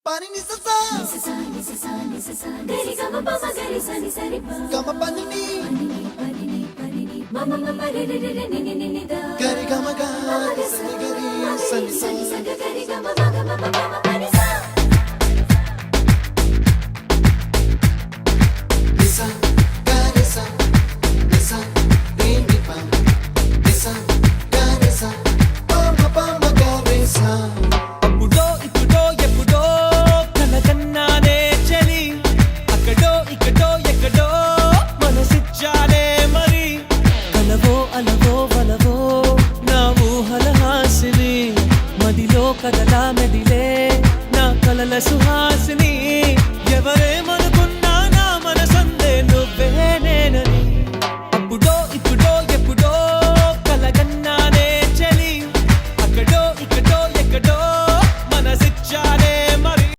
pani ni sa sa gari ga ma pa ma gari sa ni sa ri pa ga ma pa ni ma ma ma ma re re re ni ni ni da gari ga ma ga sa ni gari sa ni sa gari ga ma ma ga ma pa ma pa ni sa ni sa gari sa ni sa ni ni pa ni sa gari sa pa ma gari sa కదలా మెదిలే నా కలల సుహాసిని ఎవరే మన